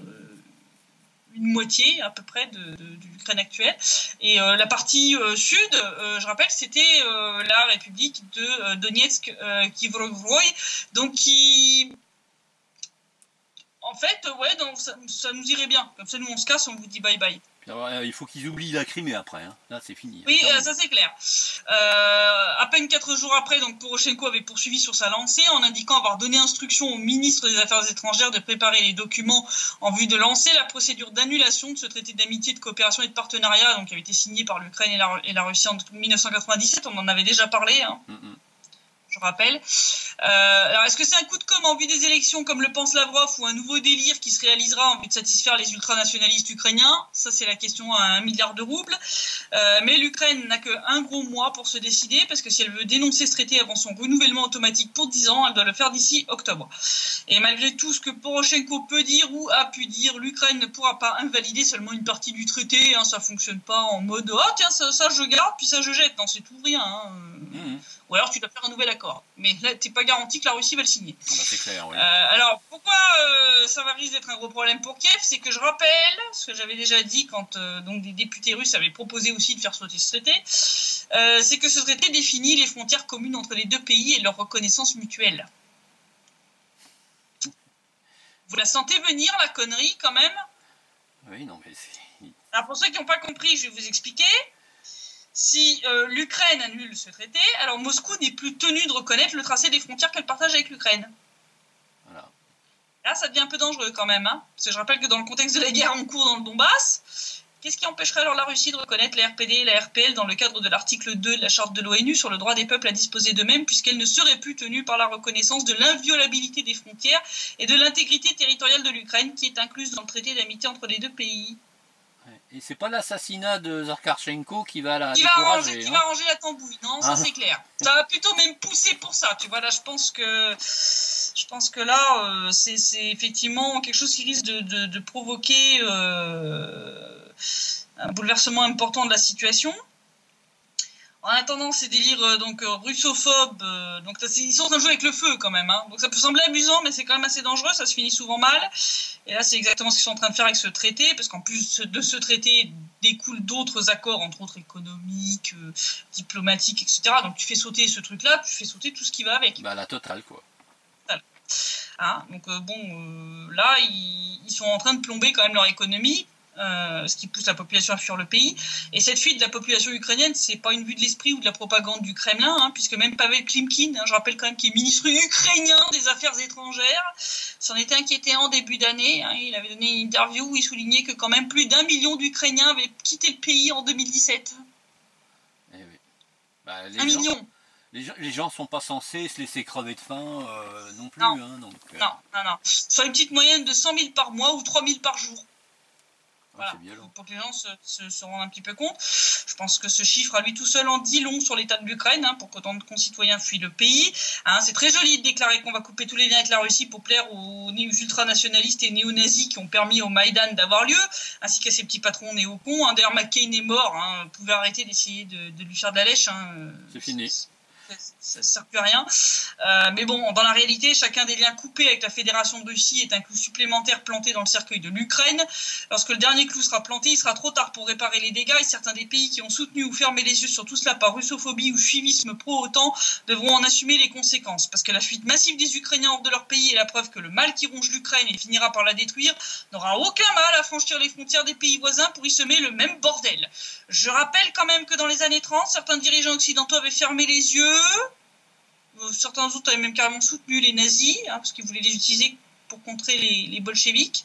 une moitié à peu près de l'Ukraine actuelle. Et la partie sud, je rappelle, c'était la république de Donetsk, Kivrovoy, donc qui... En fait, ouais, donc ça nous irait bien. Comme ça, nous, on se casse, on vous dit bye-bye. Alors, il faut qu'ils oublient la Crimée après. Là, c'est fini. Oui, ça c'est clair. À peine 4 jours après, donc Poroshenko avait poursuivi sur sa lancée en indiquant avoir donné instruction au ministre des Affaires étrangères de préparer les documents en vue de lancer la procédure d'annulation de ce traité d'amitié, de coopération et de partenariat, donc qui avait été signé par l'Ukraine et la Russie en 1997. On en avait déjà parlé. Je rappelle. Alors, est-ce que c'est un coup de com' en vue des élections, comme le pense Lavrov, ou un nouveau délire qui se réalisera en vue de satisfaire les ultranationalistes ukrainiens? Ça, c'est la question à 1 milliard de roubles. Mais l'Ukraine n'a qu'un gros mois pour se décider, parce que si elle veut dénoncer ce traité avant son renouvellement automatique pour 10 ans, elle doit le faire d'ici octobre. Et malgré tout ce que Poroshenko peut dire ou a pu dire, l'Ukraine ne pourra pas invalider seulement une partie du traité. Ça fonctionne pas en mode « Ah tiens, ça je garde, puis ça je jette ». Non, c'est tout ou rien. Ou alors tu dois faire un nouvel accord. Mais là, t'es pas garanti que la Russie va le signer. C'est clair, oui. Alors, pourquoi ça va risquer d'être un gros problème pour Kiev? C'est que je rappelle, ce que j'avais déjà dit quand donc des députés russes avaient proposé aussi de faire sauter ce traité, c'est que ce traité définit les frontières communes entre les deux pays et leur reconnaissance mutuelle. Vous la sentez venir, la connerie, quand même? Oui, non, mais c'est... Alors, pour ceux qui n'ont pas compris, je vais vous expliquer. Si l'Ukraine annule ce traité, alors Moscou n'est plus tenu de reconnaître le tracé des frontières qu'elle partage avec l'Ukraine. Voilà. Là, ça devient un peu dangereux quand même. Parce que je rappelle que dans le contexte de la guerre en cours dans le Donbass, qu'est-ce qui empêcherait alors la Russie de reconnaître la RPD et la RPL dans le cadre de l'article 2 de la charte de l'ONU sur le droit des peuples à disposer d'eux-mêmes, puisqu'elles ne seraient plus tenues par la reconnaissance de l'inviolabilité des frontières et de l'intégrité territoriale de l'Ukraine, qui est incluse dans le traité d'amitié entre les deux pays. Et c'est pas l'assassinat de Zakharchenko qui va la décourager. Qui va arranger la tambouille, non, ça c'est clair. Ça va plutôt même pousser pour ça, tu vois, là je pense que là, c'est effectivement quelque chose qui risque de provoquer un bouleversement important de la situation. En attendant, ces délires russophobes, donc ils sont en train de jouer avec le feu quand même. Donc ça peut sembler amusant, mais c'est quand même assez dangereux, ça se finit souvent mal. Et là, c'est exactement ce qu'ils sont en train de faire avec ce traité, parce qu'en plus de ce traité découlent d'autres accords, entre autres économiques, diplomatiques, etc. Donc tu fais sauter ce truc-là, tu fais sauter tout ce qui va avec. Bah la totale, quoi. Donc là, ils sont en train de plomber quand même leur économie. ce qui pousse la population à fuir le pays. Et cette fuite de la population ukrainienne, c'est pas une vue de l'esprit ou de la propagande du Kremlin, hein, puisque même Pavel Klimkin, je rappelle quand même qu'il est ministre ukrainien des Affaires étrangères, s'en était inquiété en début d'année. Il avait donné une interview où il soulignait que quand même plus d'1 million d'Ukrainiens avaient quitté le pays en 2017. Eh oui. Bah, 1 million. Les gens sont pas censés se laisser crever de faim non plus. Non. Hein, donc, non. Soit une petite moyenne de 100 000 par mois ou 3 000 par jour. Voilà. Pour que les gens se rendent un petit peu compte. Je pense que ce chiffre à lui tout seul en dit long sur l'état de l'Ukraine, pour qu'autant de concitoyens fuient le pays. C'est très joli de déclarer qu'on va couper tous les liens avec la Russie pour plaire aux ultranationalistes et néo-nazis qui ont permis au Maïdan d'avoir lieu, ainsi qu'à ces petits patrons néo-cons. D'ailleurs, McCain est mort. Vous pouvez arrêter d'essayer de lui faire de la lèche. C'est fini. Ça ne sert plus à rien. Mais bon, dans la réalité, chacun des liens coupés avec la Fédération de Russie est un clou supplémentaire planté dans le cercueil de l'Ukraine. Lorsque le dernier clou sera planté, il sera trop tard pour réparer les dégâts et certains des pays qui ont soutenu ou fermé les yeux sur tout cela par russophobie ou suivisme pro-OTAN devront en assumer les conséquences. Parce que la fuite massive des Ukrainiens hors de leur pays est la preuve que le mal qui ronge l'Ukraine et finira par la détruire n'aura aucun mal à franchir les frontières des pays voisins pour y semer le même bordel. Je rappelle quand même que dans les années 30, certains dirigeants occidentaux avaient fermé les yeux. Certains autres avaient même carrément soutenu les nazis, parce qu'ils voulaient les utiliser pour contrer les bolcheviks.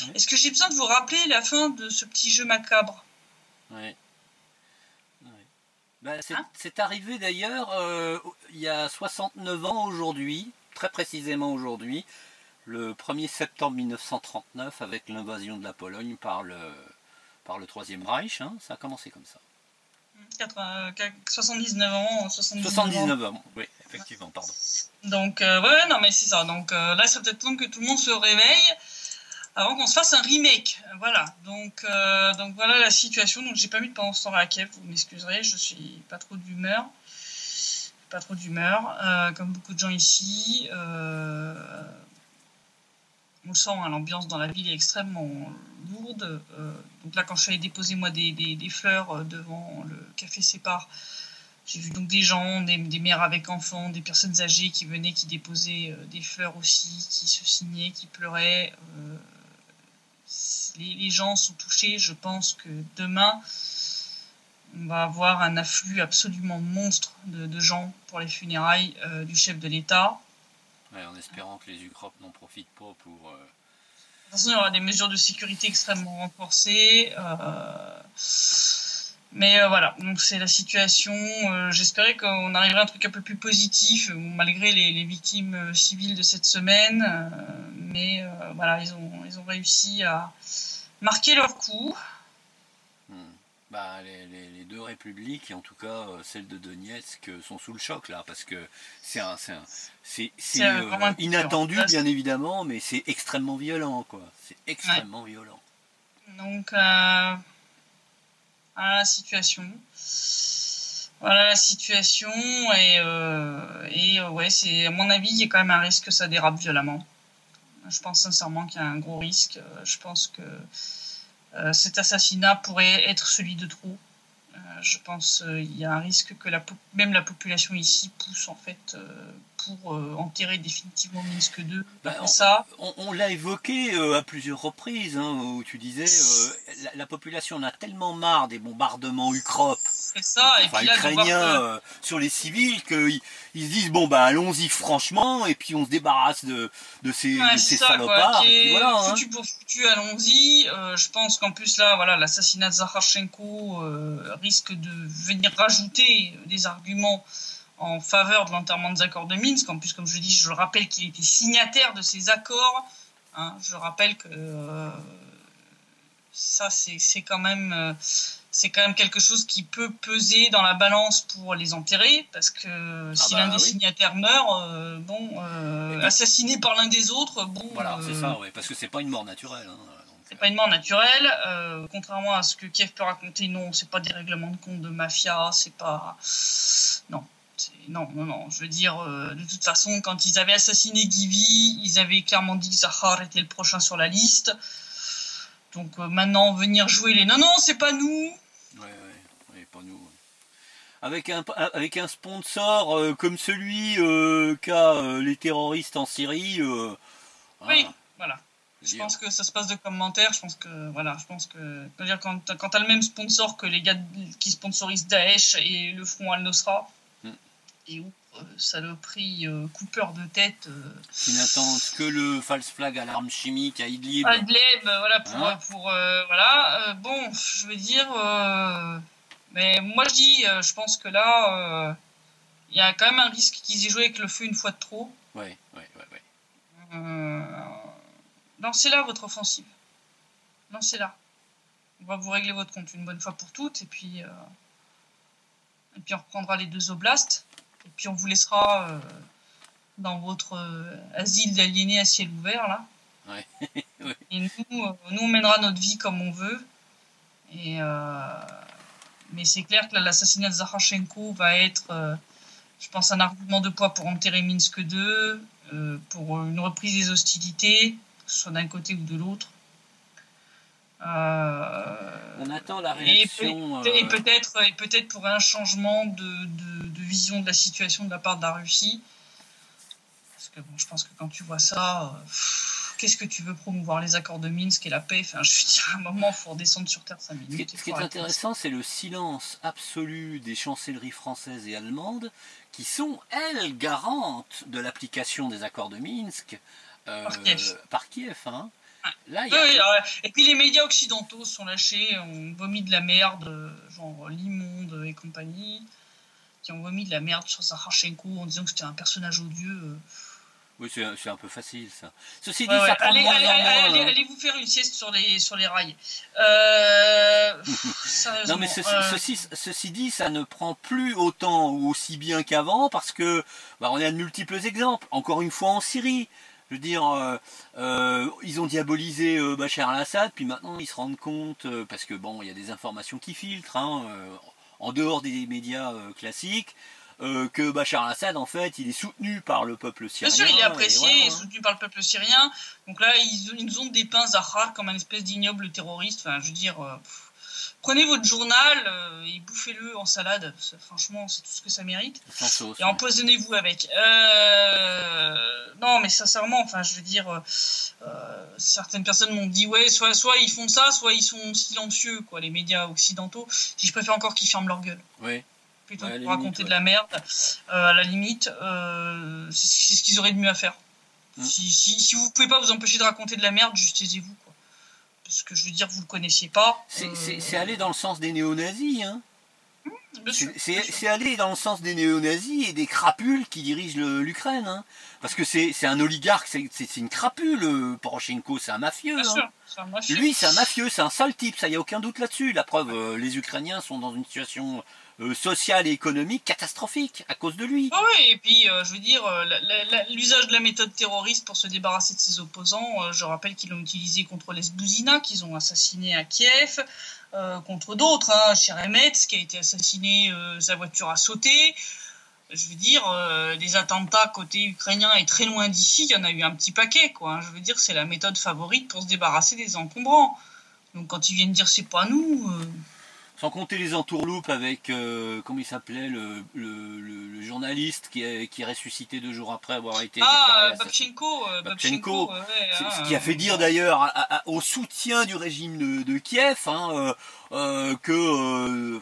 Oui. Est-ce que j'ai besoin de vous rappeler la fin de ce petit jeu macabre? Oui. Bah, c'est arrivé d'ailleurs il y a 69 ans aujourd'hui, très précisément aujourd'hui, le 1er septembre 1939, avec l'invasion de la Pologne par le Troisième Reich. Ça a commencé comme ça. 79 ans, 79 ans, oui, effectivement, pardon. Donc, ouais, non, mais c'est ça. Donc là, c'est peut-être temps que tout le monde se réveille avant qu'on se fasse un remake. Voilà. Donc voilà la situation. Donc, j'ai pas mis de pendant ce temps à Kiev. Vous m'excuserez, je suis pas trop d'humeur. Comme beaucoup de gens ici. On le sent, l'ambiance dans la ville est extrêmement lourde. Donc là, quand je suis allée déposer moi des fleurs devant le café Sépare, j'ai vu donc des gens, des mères avec enfants, des personnes âgées qui venaient, qui déposaient des fleurs aussi, qui se signaient, qui pleuraient. Les gens sont touchés. Je pense que demain, on va avoir un afflux absolument monstre de gens pour les funérailles du chef de l'État. Ouais, en espérant que les Ukropes n'en profitent pas pour... De toute façon, il y aura des mesures de sécurité extrêmement renforcées. Mais voilà, donc c'est la situation. J'espérais qu'on arriverait à un truc un peu plus positif, malgré les victimes civiles de cette semaine. Mais voilà, ils ont réussi à marquer leur coup. Bah, les deux républiques, et en tout cas celle de Donetsk, sont sous le choc là, parce que c'est inattendu bien évidemment, mais c'est extrêmement violent, quoi. C'est extrêmement violent. Donc voilà la situation. Voilà la situation et ouais, c'est à mon avis il y a quand même un risque que ça dérape violemment. Je pense sincèrement qu'il y a un gros risque. Je pense que cet assassinat pourrait être celui de trop. Je pense qu'il y a un risque que même la population ici pousse en fait pour enterrer définitivement Minsk 2. On l'a évoqué à plusieurs reprises, où tu disais la population en a tellement marre des bombardements ukropes, ukrainiens sur les civils qu'ils se disent bon bah allons-y franchement et puis on se débarrasse de ces salopards. Et puis voilà, foutu pour foutu, allons-y. Je pense qu'en plus là, voilà, l'assassinat de Zakharchenko risque de venir rajouter des arguments en faveur de l'enterrement des accords de Minsk. En plus, comme je dis, je rappelle qu'il était signataire de ces accords. Je rappelle que ça, c'est quand même quelque chose qui peut peser dans la balance pour les enterrer, parce que si l'un des signataires meurt, assassiné par l'un des autres, voilà, c'est ça, ouais, parce que c'est pas une mort naturelle. C'est pas une mort naturelle, contrairement à ce que Kiev peut raconter. Non, c'est pas des règlements de compte de mafia, c'est pas... Non, je veux dire, de toute façon, quand ils avaient assassiné Givy, ils avaient clairement dit que Zakhar était le prochain sur la liste. Donc maintenant, venir jouer les... Non, c'est pas nous. Ouais, pas nous. Avec un sponsor comme celui qu'a les terroristes en Syrie... oui, voilà. Je pense que ça se passe de commentaires. Je pense que voilà, quand t'as le même sponsor que les gars qui sponsorisent Daesh et le front Al-Nosra, et où saloperie coupeur de tête qui n'attendent que le false flag à l'arme chimique à Idlib. Voilà voilà. Bon, je veux dire, mais moi je dis, je pense que là, il y a quand même un risque qu'ils aient joué avec le feu une fois de trop. Ouais. Lancez-la votre offensive. Lancez-la. On va vous régler votre compte une bonne fois pour toutes, et puis on reprendra les 2 oblasts. Et puis on vous laissera dans votre asile d'aliénés à ciel ouvert, là. Ouais. Et nous, on mènera notre vie comme on veut. Mais c'est clair que l'assassinat de Zakharchenko va être, je pense, un argument de poids pour enterrer Minsk 2, pour une reprise des hostilités, que ce soit d'un côté ou de l'autre. On attend la réaction. Et peut-être pour un changement de vision de la situation de la part de la Russie. Parce que bon, je pense que quand tu vois ça, qu'est-ce que tu veux promouvoir les accords de Minsk et la paix? Enfin, je veux dire, à un moment, il faut redescendre sur terre 5 minutes. Ce qui est intéressant, c'est le silence absolu des chancelleries françaises et allemandes qui sont, elles, garantes de l'application des accords de Minsk par Kiev. Hein. Là, et puis les médias occidentaux sont lâchés, ont vomi de la merde, genre Le Monde et compagnie, qui ont vomi de la merde sur Zakharchenko en disant que c'était un personnage odieux. Oui, c'est un peu facile ça. Ceci dit, ça prend moins en moins. Allez vous faire une sieste sur les rails. Non, mais ceci dit, ça ne prend plus autant ou aussi bien qu'avant parce que on a de multiples exemples. Encore une fois en Syrie. Je veux dire, ils ont diabolisé Bachar al-Assad, puis maintenant ils se rendent compte, parce que bon, il y a des informations qui filtrent, en dehors des médias classiques, que Bachar al-Assad, en fait, il est soutenu par le peuple syrien. Bien sûr, il est apprécié et soutenu par le peuple syrien. Donc là, ils nous ont dépeint Zahar comme un espèce d'ignoble terroriste. Enfin, je veux dire, prenez votre journal et bouffez-le en salade. Franchement, c'est tout ce que ça mérite. Sans sauce, et empoisonnez-vous avec. Non, mais sincèrement, enfin, je veux dire, certaines personnes m'ont dit, ouais, soit ils font ça, soit ils sont silencieux, quoi, les médias occidentaux. Si je préfère encore qu'ils ferment leur gueule. Oui. Plutôt que de raconter de la merde, à la limite, c'est ce qu'ils auraient de mieux à faire. Si vous pouvez pas vous empêcher de raconter de la merde, juste taisez-vous, quoi. Parce que je veux dire, vous le connaissiez pas. C'est aller dans le sens des néo-nazis, hein. C'est aller dans le sens des néo-nazis et des crapules qui dirigent l'Ukraine, hein. Parce que c'est un oligarque, c'est une crapule, Poroshenko, c'est un mafieux. Bien sûr, c'est un mafieux. Lui, c'est un mafieux, c'est un sale type, ça y a aucun doute là-dessus. La preuve, les Ukrainiens sont dans une situation sociale et économique catastrophique à cause de lui. Oui, et puis je veux dire, l'usage de la méthode terroriste pour se débarrasser de ses opposants, je rappelle qu'ils l'ont utilisé contre les Zbouzina, qu'ils ont assassiné à Kiev, contre d'autres, Cheremetz qui a été assassiné, sa voiture a sauté. Je veux dire, des attentats côté ukrainien et très loin d'ici, il y en a eu un petit paquet, quoi. Je veux dire, c'est la méthode favorite pour se débarrasser des encombrants. Donc quand ils viennent dire c'est pas nous... Sans compter les entourloupes avec, comment il s'appelait, le journaliste qui est ressuscité 2 jours après avoir été déclaré Babchenko. Ce qui a fait dire d'ailleurs au soutien du régime de Kiev, que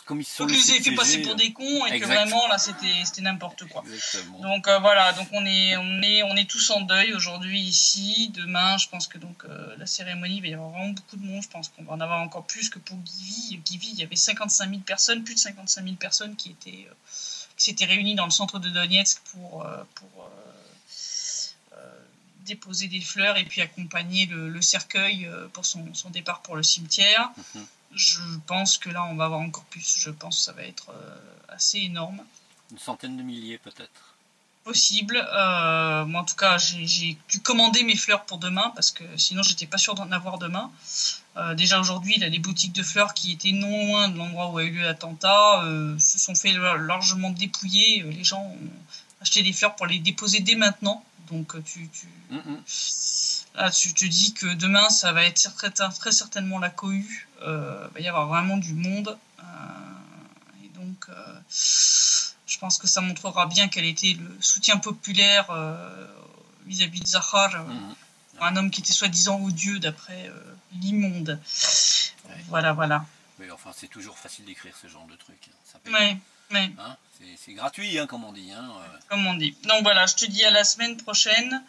comme ils se sont donc ils avaient fait passer pour des cons et que vraiment là c'était n'importe quoi. Exactement. Donc voilà, donc on est tous en deuil aujourd'hui ici. Demain, je pense que donc la cérémonie, il va y avoir vraiment beaucoup de monde. Je pense qu'on va en avoir encore plus que pour Givy. Il y avait 55 000 personnes, plus de 55 000 personnes qui s'étaient réunies dans le centre de Donetsk pour déposer des fleurs et puis accompagner le cercueil pour son départ pour le cimetière. Je pense que là, on va avoir encore plus. Je pense que ça va être assez énorme. Une centaine de milliers, peut-être. Possible. Moi, en tout cas, j'ai dû commander mes fleurs pour demain parce que sinon, j'étais pas sûre d'en avoir demain. Déjà aujourd'hui, il y a des boutiques de fleurs qui étaient non loin de l'endroit où a eu lieu l'attentat se sont fait largement dépouiller. Les gens ont acheté des fleurs pour les déposer dès maintenant. Donc, là, tu te dis que demain, ça va être très certainement la cohue. Va y avoir vraiment du monde. Et donc, je pense que ça montrera bien quel était le soutien populaire vis-à-vis de Zahar Un homme qui était soi-disant odieux d'après l'immonde. Ouais. Voilà. Mais enfin, c'est toujours facile d'écrire ce genre de truc. Ça peut... Ouais. Hein, c'est gratuit, hein, comme on dit. Hein. Comme on dit. Donc voilà, je te dis à la semaine prochaine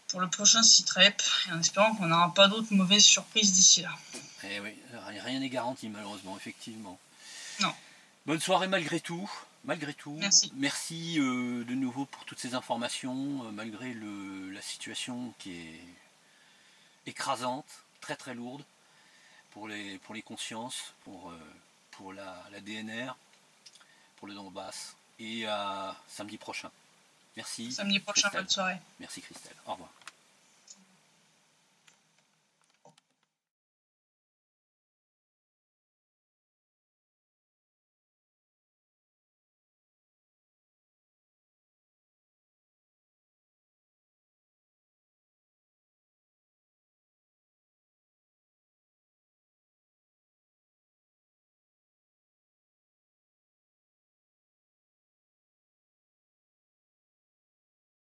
pour le prochain Citrep, et en espérant qu'on n'aura pas d'autres mauvaises surprises d'ici là. Eh oui, rien n'est garanti malheureusement, effectivement. Non. Bonne soirée malgré tout. Merci de nouveau pour toutes ces informations, malgré la situation qui est écrasante, très très lourde pour les consciences, pour la DNR, pour le Donbass, et à samedi prochain. Merci. Samedi prochain, bonne soirée. Merci Christelle, au revoir.